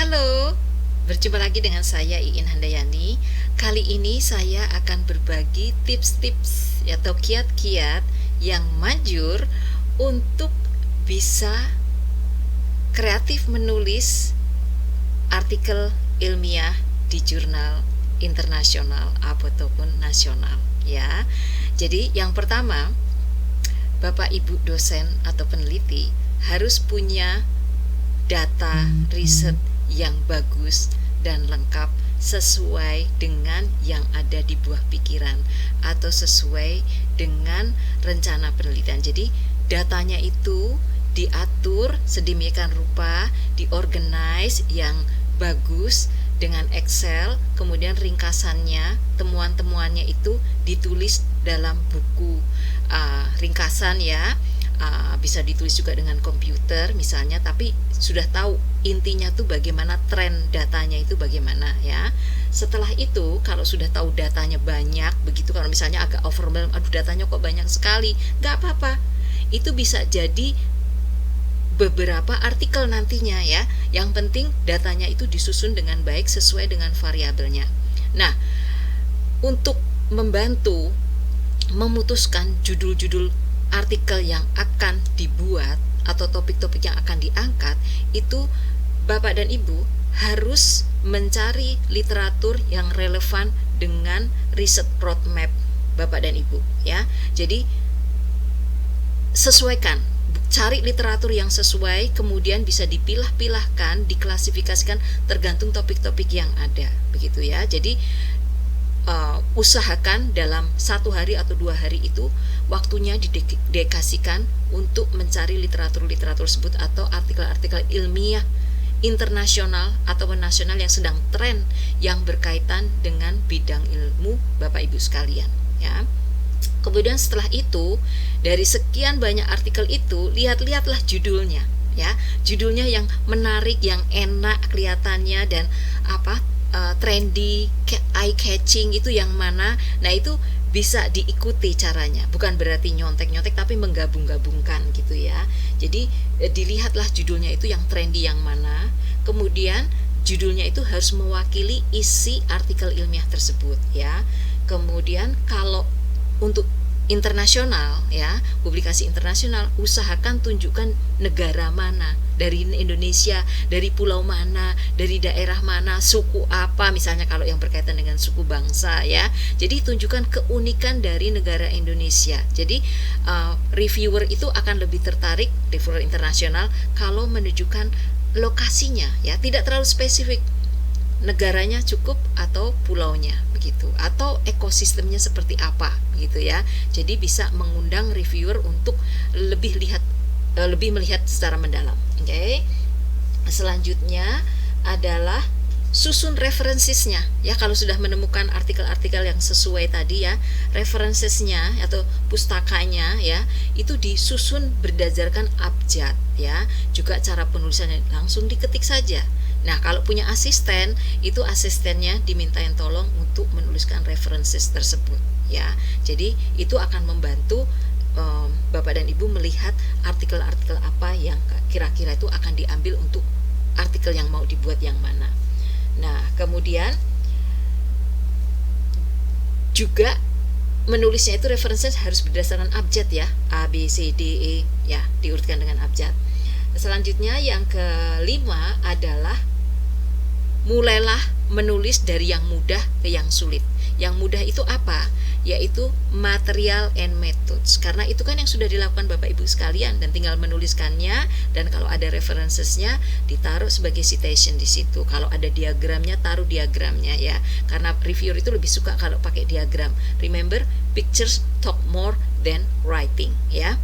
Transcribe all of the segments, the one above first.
Halo, berjumpa lagi dengan saya Iin Handayani. Kali ini saya akan berbagi tips-tips atau kiat-kiat yang manjur untuk bisa kreatif menulis artikel ilmiah di jurnal internasional ataupun nasional ya. Jadi yang pertama, Bapak Ibu dosen atau peneliti harus punya data riset yang bagus dan lengkap sesuai dengan yang ada di buah pikiran atau sesuai dengan rencana penelitian. Jadi datanya itu diatur sedemikian rupa, diorganize yang bagus dengan Excel, kemudian ringkasannya, temuan-temuannya itu ditulis dalam buku ringkasan ya. Bisa ditulis juga dengan komputer misalnya, tapi sudah tahu intinya tuh bagaimana, tren datanya itu bagaimana ya. Setelah itu kalau sudah tahu datanya banyak begitu, kalau misalnya agak overwhelmed, aduh datanya kok banyak sekali, nggak apa-apa, itu bisa jadi beberapa artikel nantinya ya. Yang penting datanya itu disusun dengan baik sesuai dengan variabelnya. Nah, untuk membantu memutuskan judul-judul artikel yang akan dibuat atau topik-topik yang akan diangkat, itu Bapak dan Ibu harus mencari literatur yang relevan dengan riset roadmap Bapak dan Ibu ya. Jadi sesuaikan, cari literatur yang sesuai, kemudian bisa dipilah-pilahkan, diklasifikasikan tergantung topik-topik yang ada begitu ya. Jadi usahakan dalam 1 hari atau 2 hari itu waktunya didedikasikan untuk mencari literatur-literatur tersebut atau artikel-artikel ilmiah internasional atau nasional yang sedang tren yang berkaitan dengan bidang ilmu Bapak Ibu sekalian ya. Kemudian setelah itu, dari sekian banyak artikel itu, lihat-lihatlah judulnya ya. Judulnya yang menarik, yang enak kelihatannya dan trendy, eye catching itu yang mana. Nah, itu bisa diikuti caranya. Bukan berarti nyontek-nyontek, tapi menggabung-gabungkan gitu ya. Jadi dilihatlah judulnya itu yang trendy yang mana. Kemudian judulnya itu harus mewakili isi artikel ilmiah tersebut ya. Kemudian kalau untuk internasional ya, publikasi internasional, usahakan tunjukkan negara mana, dari Indonesia, dari pulau mana, dari daerah mana, suku apa, misalnya kalau yang berkaitan dengan suku bangsa ya. Jadi tunjukkan keunikan dari negara Indonesia. Jadi reviewer itu akan lebih tertarik, reviewer internasional, kalau menunjukkan lokasinya ya, tidak terlalu spesifik, negaranya cukup atau pulaunya begitu, atau ekosistemnya seperti apa gitu ya. Jadi bisa mengundang reviewer untuk lebih melihat secara mendalam. Oke. Selanjutnya adalah susun referensinya ya. Kalau sudah menemukan artikel-artikel yang sesuai tadi ya, referensinya atau pustakanya ya, itu disusun berdasarkan abjad ya. Juga cara penulisannya langsung diketik saja. Nah, kalau punya asisten, itu asistennya dimintain tolong untuk menuliskan references tersebut ya. Jadi itu akan membantu Bapak dan Ibu melihat artikel-artikel apa yang kira-kira itu akan diambil untuk artikel yang mau dibuat yang mana. Nah, kemudian juga menulisnya itu references harus berdasarkan abjad ya, A, B, C, D, E ya, diurutkan dengan abjad. Selanjutnya yang kelima adalah mulailah menulis dari yang mudah ke yang sulit. Yang mudah itu apa? Yaitu material and methods. Karena itu kan yang sudah dilakukan Bapak Ibu sekalian dan tinggal menuliskannya, dan kalau ada referencesnya ditaruh sebagai citation di situ. Kalau ada diagramnya, taruh diagramnya ya. Karena reviewer itu lebih suka kalau pakai diagram. Remember, pictures talk more than writing ya.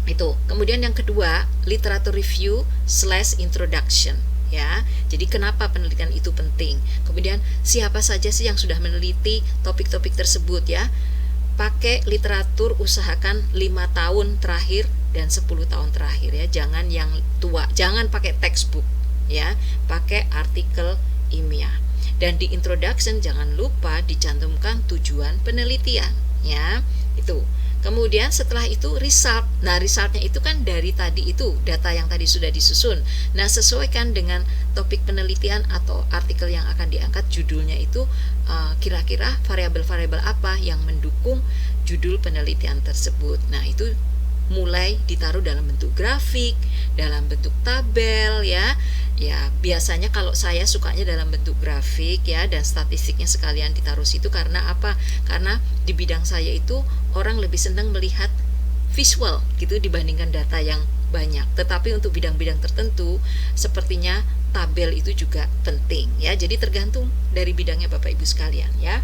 Itu. Kemudian yang kedua, literature review / introduction ya. Jadi kenapa penelitian itu penting? Kemudian siapa saja sih yang sudah meneliti topik-topik tersebut ya? Pakai literatur, usahakan 5 tahun terakhir dan 10 tahun terakhir ya. Jangan yang tua, jangan pakai textbook ya. Pakai artikel ilmiah. Dan di introduction jangan lupa dicantumkan tujuan penelitian ya. Itu. Kemudian setelah itu result. Nah, resultnya itu kan dari tadi itu, data yang tadi sudah disusun. Nah, sesuaikan dengan topik penelitian atau artikel yang akan diangkat, judulnya itu kira-kira variabel-variabel apa yang mendukung judul penelitian tersebut. Nah, itu mulai ditaruh dalam bentuk grafik, dalam bentuk tabel ya. Ya, biasanya kalau saya sukanya dalam bentuk grafik ya, dan statistiknya sekalian ditaruh situ. Karena apa? Karena di bidang saya itu orang lebih senang melihat visual gitu dibandingkan data yang banyak. Tetapi untuk bidang-bidang tertentu sepertinya tabel itu juga penting ya. Jadi tergantung dari bidangnya Bapak Ibu sekalian ya.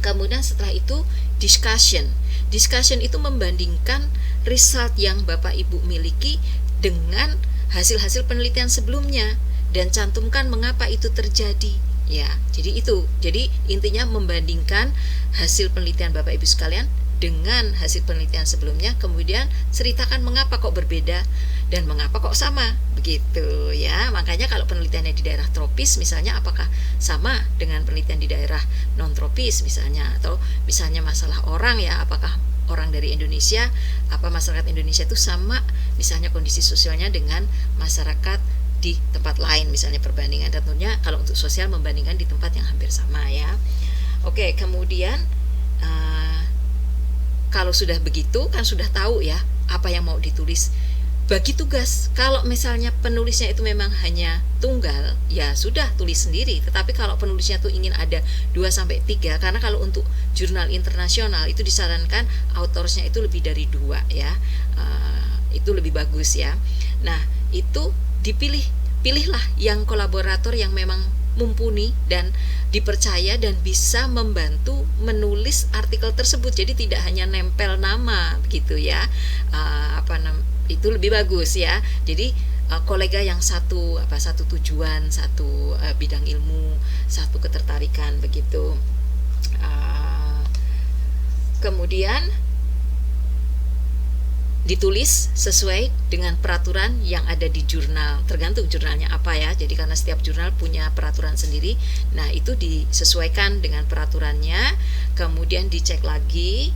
Kemudian setelah itu discussion. Discussion itu membandingkan result yang Bapak Ibu miliki dengan hasil-hasil penelitian sebelumnya dan cantumkan mengapa itu terjadi. Ya, jadi itu. Jadi intinya membandingkan hasil penelitian Bapak Ibu sekalian dengan hasil penelitian sebelumnya, kemudian ceritakan mengapa kok berbeda dan mengapa kok sama, begitu ya. Makanya kalau penelitiannya di daerah tropis misalnya, apakah sama dengan penelitian di daerah non tropis misalnya, atau misalnya masalah orang ya, apakah orang dari Indonesia, apa masyarakat Indonesia itu sama misalnya kondisi sosialnya dengan masyarakat di tempat lain, misalnya perbandingan. Tentunya kalau untuk sosial membandingkan di tempat yang hampir sama ya. Oke, kemudian kalau sudah begitu kan sudah tahu ya apa yang mau ditulis. Bagi tugas, kalau misalnya penulisnya itu memang hanya tunggal, ya sudah tulis sendiri. Tetapi kalau penulisnya itu ingin ada 2-3, karena kalau untuk jurnal internasional itu disarankan autorsnya itu lebih dari 2 ya. Itu lebih bagus ya. Nah, itu pilihlah yang kolaborator yang memang mumpuni dan dipercaya dan bisa membantu menulis artikel tersebut. Jadi tidak hanya nempel nama begitu ya. Itu lebih bagus ya. Jadi kolega yang satu tujuan, satu bidang ilmu, satu ketertarikan begitu. Kemudian ditulis sesuai dengan peraturan yang ada di jurnal, tergantung jurnalnya apa ya. Jadi karena setiap jurnal punya peraturan sendiri. Nah, itu disesuaikan dengan peraturannya, kemudian dicek lagi,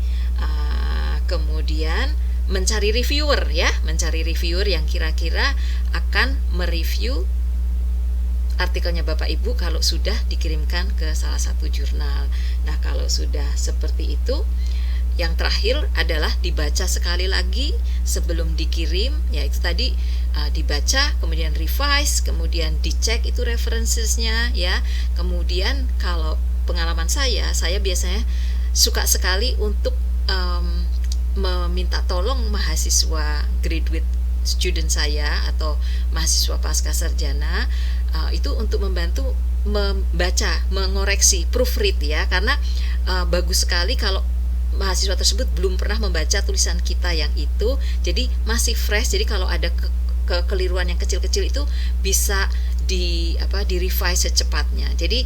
kemudian mencari reviewer ya, mencari reviewer yang kira-kira akan mereview artikelnya Bapak Ibu kalau sudah dikirimkan ke salah satu jurnal. Nah, kalau sudah seperti itu, yang terakhir adalah dibaca sekali lagi sebelum dikirim, yaitu tadi dibaca, kemudian revise, kemudian dicek itu references-nya ya. Kemudian kalau pengalaman saya biasanya suka sekali untuk meminta tolong mahasiswa graduate student saya atau mahasiswa pasca sarjana itu untuk membantu membaca, mengoreksi, proofread ya, karena bagus sekali kalau mahasiswa tersebut belum pernah membaca tulisan kita yang itu, jadi masih fresh. Jadi kalau ada kekeliruan yang kecil-kecil itu bisa di revise secepatnya. Jadi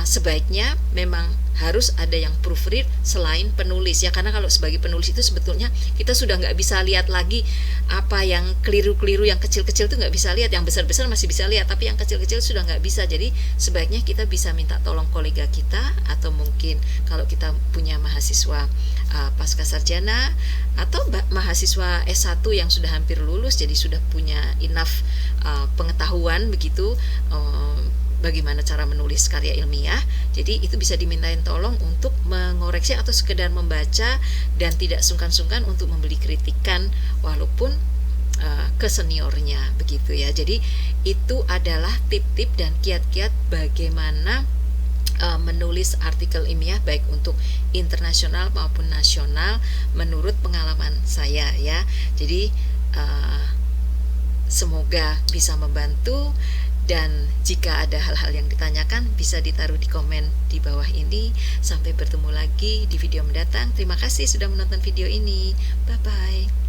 sebaiknya memang harus ada yang proofread selain penulis ya, karena kalau sebagai penulis itu sebetulnya kita sudah nggak bisa lihat lagi apa yang keliru-keliru, yang kecil-kecil itu nggak bisa lihat, yang besar-besar masih bisa lihat, tapi yang kecil-kecil sudah nggak bisa. Jadi sebaiknya kita bisa minta tolong kolega kita, atau mungkin kalau kita punya mahasiswa pasca sarjana atau mahasiswa S1 yang sudah hampir lulus, jadi sudah punya enough pengetahuan begitu bagaimana cara menulis karya ilmiah. Jadi itu bisa dimintain tolong untuk mengoreksi atau sekedar membaca, dan tidak sungkan-sungkan untuk memberi kritikan walaupun ke seniornya begitu ya. Jadi itu adalah tip-tip dan kiat-kiat bagaimana menulis artikel ilmiah baik untuk internasional maupun nasional menurut pengalaman saya ya. Jadi semoga bisa membantu, dan jika ada hal-hal yang ditanyakan bisa ditaruh di komen di bawah ini. Sampai bertemu lagi di video mendatang. Terima kasih sudah menonton video ini. Bye bye.